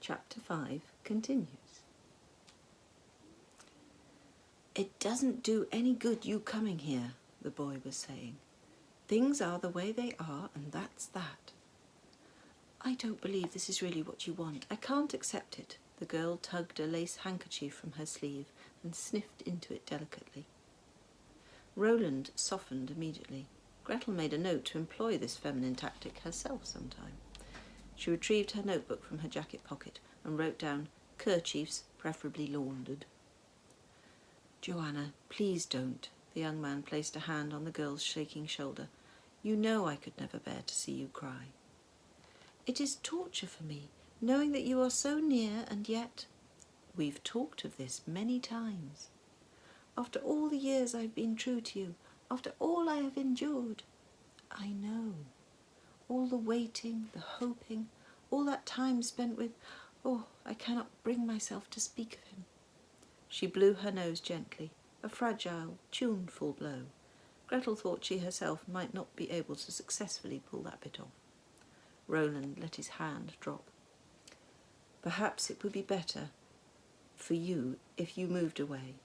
Chapter 5 continues. "It doesn't do any good you coming here," the boy was saying. "Things are the way they are, and that's that." "I don't believe this is really what you want. I can't accept it." The girl tugged a lace handkerchief from her sleeve and sniffed into it delicately. Roland softened immediately. Gretel made a note to employ this feminine tactic herself sometime. She retrieved her notebook from her jacket pocket and wrote down kerchiefs, preferably laundered. "Joanna, please don't." The young man placed a hand on the girl's shaking shoulder. "You know I could never bear to see you cry." "It is torture for me, knowing that you are so near and yet—" "We've talked of this many times." "After all the years I've been true to you, after all I have endured." "I know. All the waiting, the hoping, all that time spent with— Oh, I cannot bring myself to speak of him." She blew her nose gently, a fragile, tuneful blow. Gretel thought she herself might not be able to successfully pull that bit off. Roland let his hand drop. "Perhaps it would be better for you if you moved away.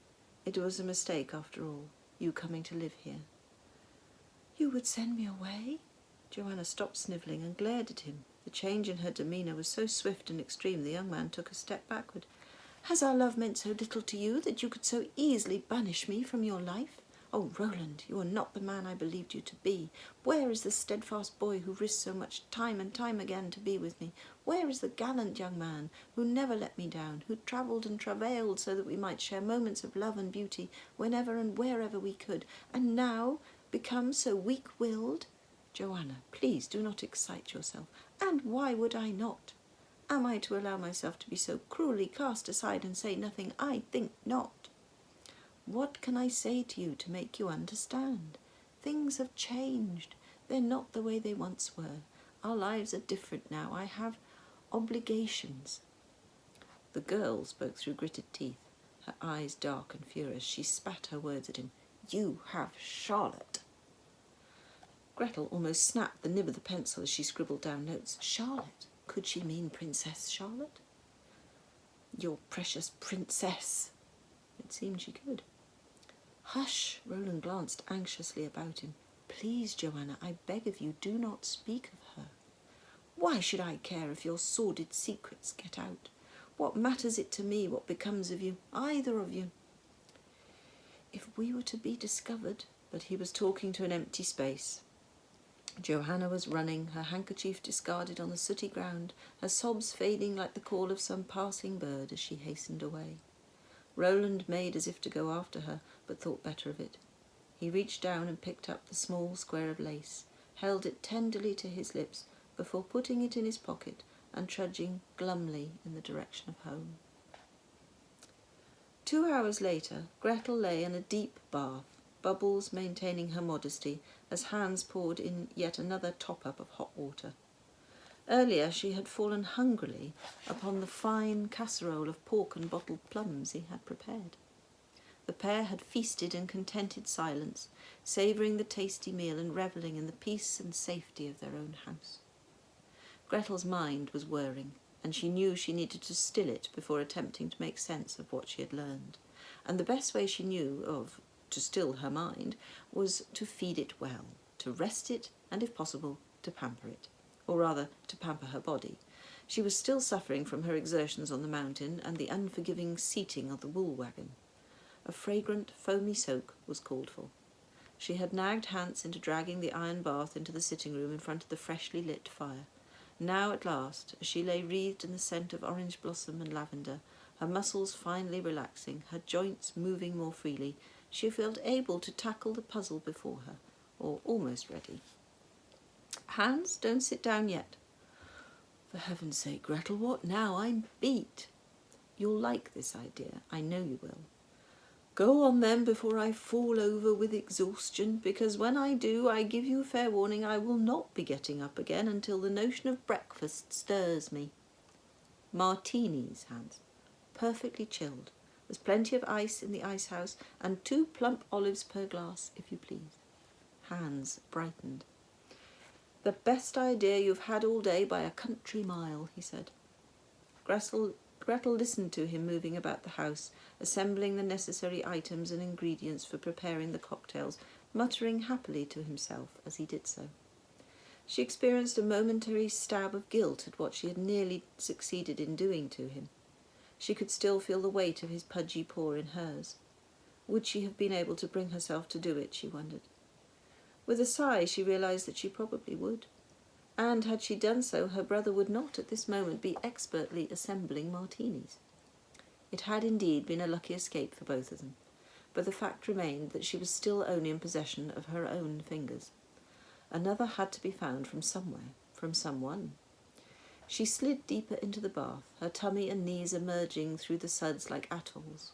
It was a mistake after all, you coming to live here." "You would send me away?" Joanna stopped snivelling and glared at him. The change in her demeanour was so swift and extreme the young man took a step backward. "Has our love meant so little to you that you could so easily banish me from your life? Oh, Roland, you are not the man I believed you to be. Where is the steadfast boy who risked so much time and time again to be with me? Where is the gallant young man who never let me down, who travelled and travailed so that we might share moments of love and beauty whenever and wherever we could, and now become so weak-willed? Joanna, please do not excite yourself. And why would I not? Am I to allow myself to be so cruelly cast aside and say nothing? I think not. What can I say to you to make you understand? Things have changed. They're not the way they once were. Our lives are different now. I have obligations." The girl spoke through gritted teeth, her eyes dark and furious. She spat her words at him. "You have Charlotte." Gretel almost snapped the nib of the pencil as she scribbled down notes. Charlotte? Could she mean Princess Charlotte? "Your precious princess." It seemed she could. "Hush!" Roland glanced anxiously about him. "Please, Joanna, I beg of you, do not speak of her." "Why should I care if your sordid secrets get out? What matters it to me what becomes of you, either of you?" "If we were to be discovered—" But he was talking to an empty space. Joanna was running, her handkerchief discarded on the sooty ground, her sobs fading like the call of some passing bird as she hastened away. Roland made as if to go after her, but thought better of it. He reached down and picked up the small square of lace, held it tenderly to his lips before putting it in his pocket and trudging glumly in the direction of home. 2 hours later, Gretel lay in a deep bath, Bubbles maintaining her modesty as Hans poured in yet another top-up of hot water. Earlier she had fallen hungrily upon the fine casserole of pork and bottled plums he had prepared. The pair had feasted in contented silence, savouring the tasty meal and revelling in the peace and safety of their own house. Gretel's mind was whirring, and she knew she needed to still it before attempting to make sense of what she had learned. And the best way she knew of to still her mind was to feed it well, to rest it, and if possible, to pamper it. Or rather, to pamper her body. She was still suffering from her exertions on the mountain and the unforgiving seating of the wool wagon. A fragrant, foamy soak was called for. She had nagged Hans into dragging the iron bath into the sitting room in front of the freshly lit fire. Now, at last, as she lay wreathed in the scent of orange blossom and lavender, her muscles finally relaxing, her joints moving more freely, she felt able to tackle the puzzle before her, or almost ready. "Hans, don't sit down yet." "For heaven's sake, Gretel, what now? I'm beat." "You'll like this idea. I know you will." "Go on then before I fall over with exhaustion, because when I do, I give you fair warning, I will not be getting up again until the notion of breakfast stirs me." "Martinis, Hans. Perfectly chilled. There's plenty of ice in the ice house, and 2 plump olives per glass, if you please." Hans brightened. "The best idea you've had all day by a country mile," he said. Gretel listened to him moving about the house, assembling the necessary items and ingredients for preparing the cocktails, muttering happily to himself as he did so. She experienced a momentary stab of guilt at what she had nearly succeeded in doing to him. She could still feel the weight of his pudgy paw in hers. Would she have been able to bring herself to do it, she wondered. With a sigh, she realized that she probably would. And had she done so, her brother would not at this moment be expertly assembling martinis. It had indeed been a lucky escape for both of them, but the fact remained that she was still only in possession of her own fingers. Another had to be found from somewhere, from someone. She slid deeper into the bath, her tummy and knees emerging through the suds like atolls.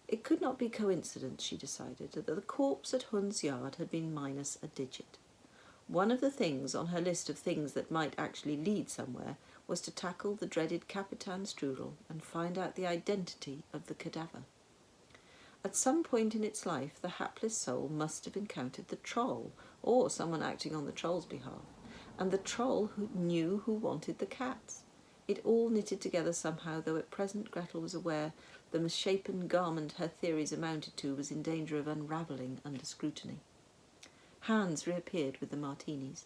It could not be coincidence, she decided, that the corpse at Hund's yard had been minus a digit. One of the things on her list of things that might actually lead somewhere was to tackle the dreaded Capitan Strudel and find out the identity of the cadaver. At some point in its life, the hapless soul must have encountered the troll, or someone acting on the troll's behalf, and the troll who knew who wanted the cats. It all knitted together somehow, though at present Gretel was aware the misshapen garment her theories amounted to was in danger of unravelling under scrutiny. Hans reappeared with the martinis.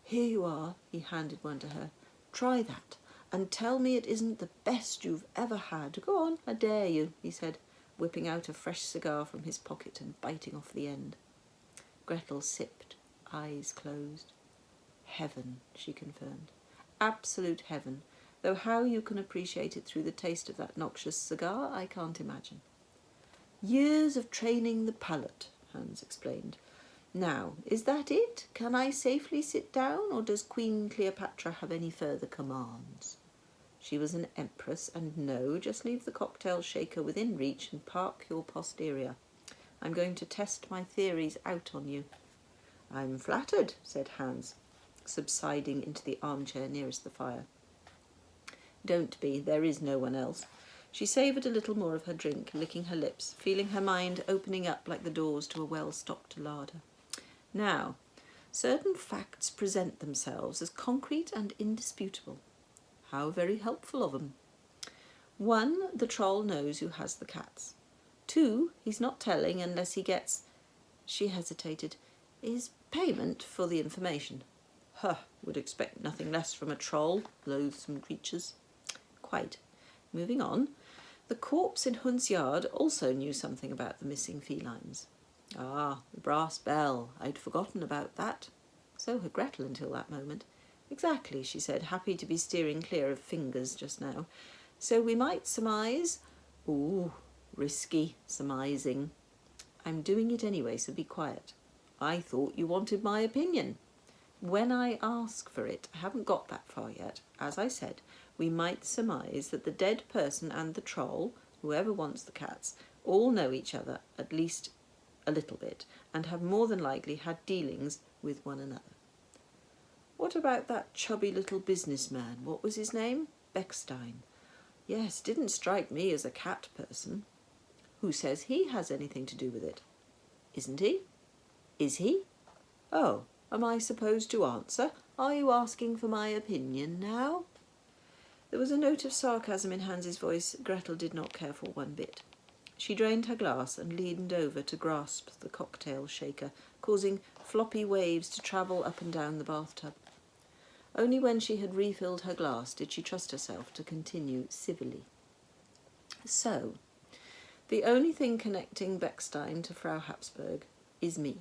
"Here you are," he handed one to her. "Try that, and tell me it isn't the best you've ever had. Go on, I dare you," he said, whipping out a fresh cigar from his pocket and biting off the end. Gretel sipped, eyes closed. "Heaven," she confirmed. "Absolute heaven, though how you can appreciate it through the taste of that noxious cigar, I can't imagine." "Years of training the palate," Hans explained. "Now, is that it? Can I safely sit down, or does Queen Cleopatra have any further commands?" She was an empress, and no, just leave the cocktail shaker within reach and park your posterior. I'm going to test my theories out on you. "I'm flattered," said Hans, subsiding into the armchair nearest the fire. "Don't be, there is no one else." She savoured a little more of her drink, licking her lips, feeling her mind opening up like the doors to a well-stocked larder. "Now, certain facts present themselves as concrete and indisputable. How very helpful of 'em. 1, the troll knows who has the cats. 2, he's not telling unless he gets," she hesitated, "his payment for the information." Would expect nothing less from a troll, loathsome creatures. "Quite. Moving on. The corpse in Hund's yard also knew something about the missing felines." "Ah, the brass bell. I'd forgotten about that." So had Gretel until that moment. "Exactly," she said, happy to be steering clear of fingers just now. "So we might surmise—" "Ooh, risky surmising." "I'm doing it anyway, so be quiet." "I thought you wanted my opinion." "When I ask for it, I haven't got that far yet. As I said, we might surmise that the dead person and the troll, whoever wants the cats, all know each other, at least a little bit, and have more than likely had dealings with one another." "What about that chubby little businessman? What was his name? Brackston. Yes, didn't strike me as a cat person." "Who says he has anything to do with it?" "Isn't he?" "Is he?" "Oh, am I supposed to answer? Are you asking for my opinion now?" There was a note of sarcasm in Hans's voice Gretel did not care for one bit. She drained her glass and leaned over to grasp the cocktail shaker, causing floppy waves to travel up and down the bathtub. Only when she had refilled her glass did she trust herself to continue civilly. "So, the only thing connecting Brackston to Frau Habsburg is me."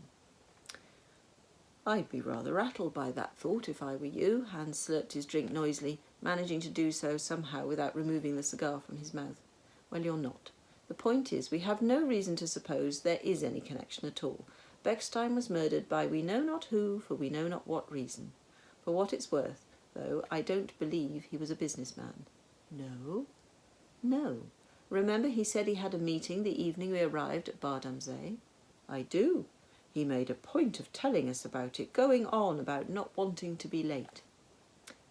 "I'd be rather rattled by that thought if I were you." Hans slurped his drink noisily, managing to do so somehow without removing the cigar from his mouth. "Well, you're not. The point is, we have no reason to suppose there is any connection at all. Brackston was murdered by we know not who, for we know not what reason. For what it's worth, though, I don't believe he was a businessman." "No?" "No. Remember he said he had a meeting the evening we arrived at Bardamsee?" "I do. He made a point of telling us about it, going on about not wanting to be late."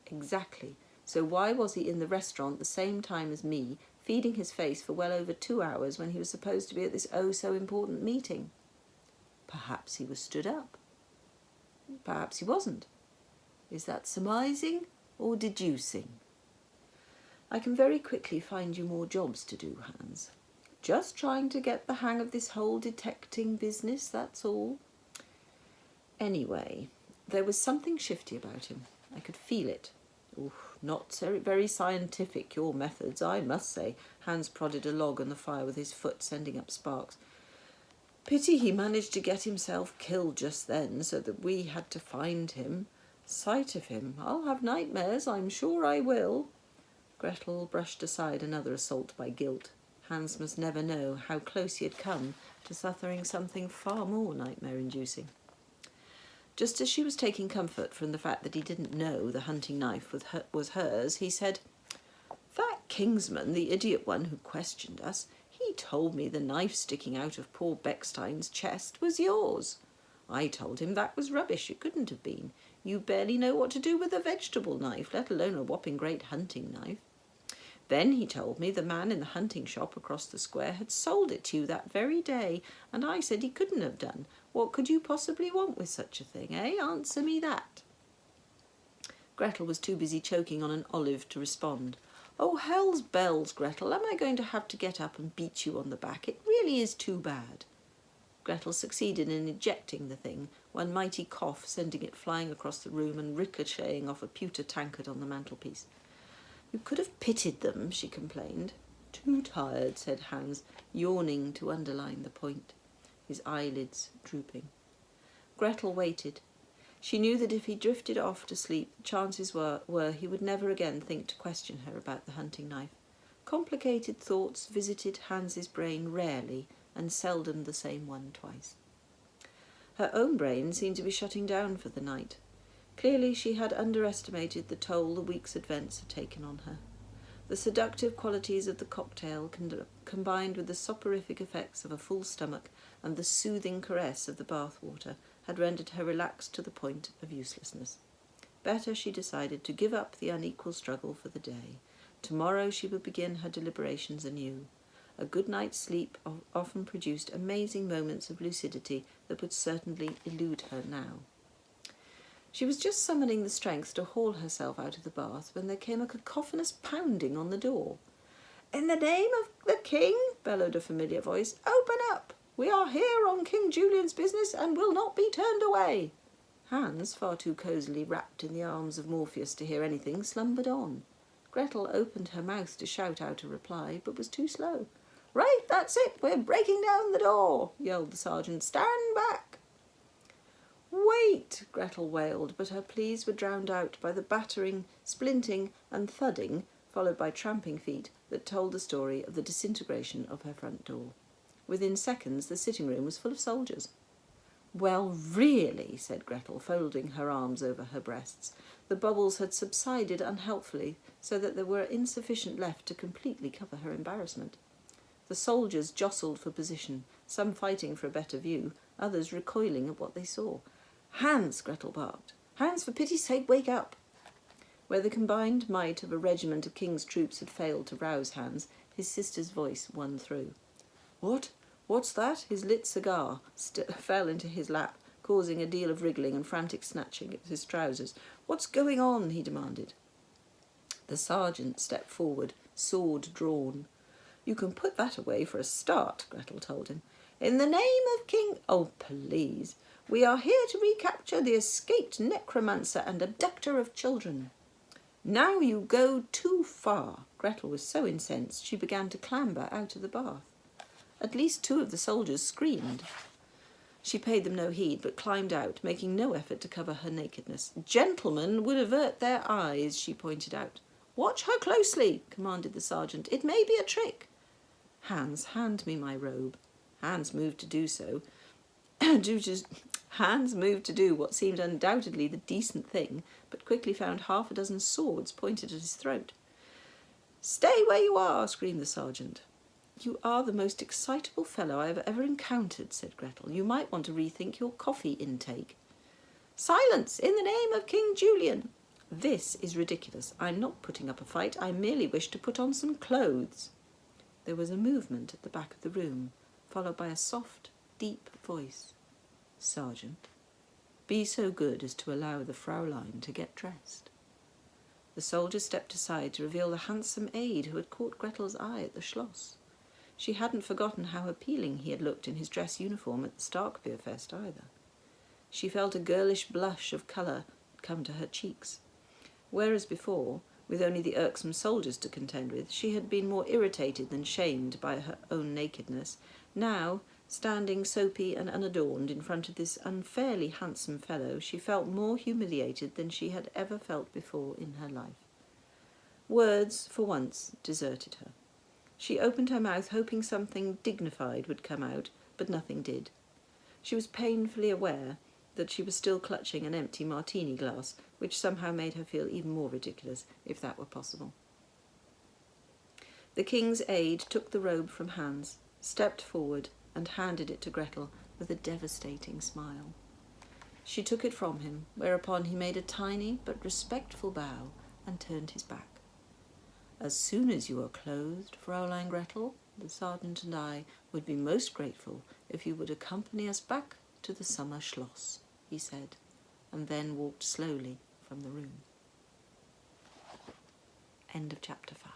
"Exactly. So why was he in the restaurant the same time as me, feeding his face for well over 2 hours when he was supposed to be at this oh-so-important meeting?" "Perhaps he was stood up." "Perhaps he wasn't." "Is that surmising or deducing?" I can very quickly find you more jobs to do, Hans. Just trying to get the hang of this whole detecting business, that's all. Anyway, there was something shifty about him. I could feel it. Oof, not very scientific, your methods, I must say. Hans prodded a log on the fire with his foot, sending up sparks. Pity he managed to get himself killed just then, so that we had to find him. Sight of him, I'll have nightmares, I'm sure I will. Gretel brushed aside another assault by guilt. Hans must never know how close he had come to suffering something far more nightmare-inducing. Just as she was taking comfort from the fact that he didn't know the hunting knife was hers, he said, "That Kingsman, the idiot one who questioned us, he told me the knife sticking out of poor Beckstein's chest was yours. I told him that was rubbish, it couldn't have been. You barely know what to do with a vegetable knife, let alone a whopping great hunting knife. Then he told me the man in the hunting shop across the square had sold it to you that very day, and I said he couldn't have done. What could you possibly want with such a thing, eh? Answer me that." Gretel was too busy choking on an olive to respond. "Oh, hell's bells, Gretel, am I going to have to get up and beat you on the back? It really is too bad." Gretel succeeded in ejecting the thing, one mighty cough sending it flying across the room and ricocheting off a pewter tankard on the mantelpiece. "You could have pitied them," she complained. "Too tired," said Hans, yawning to underline the point, his eyelids drooping. Gretel waited. She knew that if he drifted off to sleep, the chances were he would never again think to question her about the hunting knife. Complicated thoughts visited Hans's brain rarely, and seldom the same one twice. Her own brain seemed to be shutting down for the night. Clearly she had underestimated the toll the week's events had taken on her. The seductive qualities of the cocktail, combined with the soporific effects of a full stomach and the soothing caress of the bath water, had rendered her relaxed to the point of uselessness. Better, she decided, to give up the unequal struggle for the day. Tomorrow she would begin her deliberations anew. A good night's sleep often produced amazing moments of lucidity that would certainly elude her now. She was just summoning the strength to haul herself out of the bath when there came a cacophonous pounding on the door. "In the name of the king," bellowed a familiar voice, "open up! We are here on King Julian's business and will not be turned away." Hans, far too cosily wrapped in the arms of Morpheus to hear anything, slumbered on. Gretel opened her mouth to shout out a reply, but was too slow. "Right, that's it, we're breaking down the door," yelled the sergeant. "Stand back." "Wait," Gretel wailed, but her pleas were drowned out by the battering, splinting and thudding, followed by tramping feet, that told the story of the disintegration of her front door. Within seconds the sitting room was full of soldiers. "Well, really," said Gretel, folding her arms over her breasts. The bubbles had subsided unhelpfully, so that there were insufficient left to completely cover her embarrassment. The soldiers jostled for position, some fighting for a better view, others recoiling at what they saw. "Hans," Gretel barked. "Hans, for pity's sake, wake up!" Where the combined might of a regiment of King's troops had failed to rouse Hans, his sister's voice won through. "What? What's that?" His lit cigar fell into his lap, causing a deal of wriggling and frantic snatching at his trousers. "What's going on?" he demanded. The sergeant stepped forward, sword drawn. "You can put that away for a start," Gretel told him. "In the name of King—" "Oh, please. We are here to recapture the escaped necromancer and abductor of children." "Now you go too far." Gretel was so incensed she began to clamber out of the bath. At least 2 of the soldiers screamed. She paid them no heed, but climbed out, making no effort to cover her nakedness. "Gentlemen would avert their eyes," she pointed out. "Watch her closely," commanded the sergeant. "It may be a trick." "Hans, hand me my robe." Hans moved to do so. Hans moved to do what seemed undoubtedly the decent thing, but quickly found 6 swords pointed at his throat. "Stay where you are," screamed the sergeant. "You are the most excitable fellow I have ever encountered," said Gretel. "You might want to rethink your coffee intake." "Silence, in the name of King Julian." "This is ridiculous. I'm not putting up a fight. I merely wish to put on some clothes." There was a movement at the back of the room, followed by a soft, deep voice. "Sergeant, be so good as to allow the Fraulein to get dressed." The soldier stepped aside to reveal the handsome aide who had caught Gretel's eye at the Schloss. She hadn't forgotten how appealing he had looked in his dress uniform at the Starkbierfest either. She felt a girlish blush of colour come to her cheeks. Whereas before, with only the irksome soldiers to contend with, she had been more irritated than shamed by her own nakedness, now, standing soapy and unadorned in front of this unfairly handsome fellow, she felt more humiliated than she had ever felt before in her life. Words, for once, deserted her. She opened her mouth, hoping something dignified would come out, but nothing did. She was painfully aware that she was still clutching an empty martini glass, which somehow made her feel even more ridiculous, if that were possible. The king's aide took the robe from Hans, stepped forward, and handed it to Gretel with a devastating smile. She took it from him, whereupon he made a tiny but respectful bow and turned his back. As soon as you are clothed, Fraulein Gretel, the sergeant and I would be most grateful if you would accompany us back to the summer Schloss, he said, and then walked slowly from the room. End of chapter 5.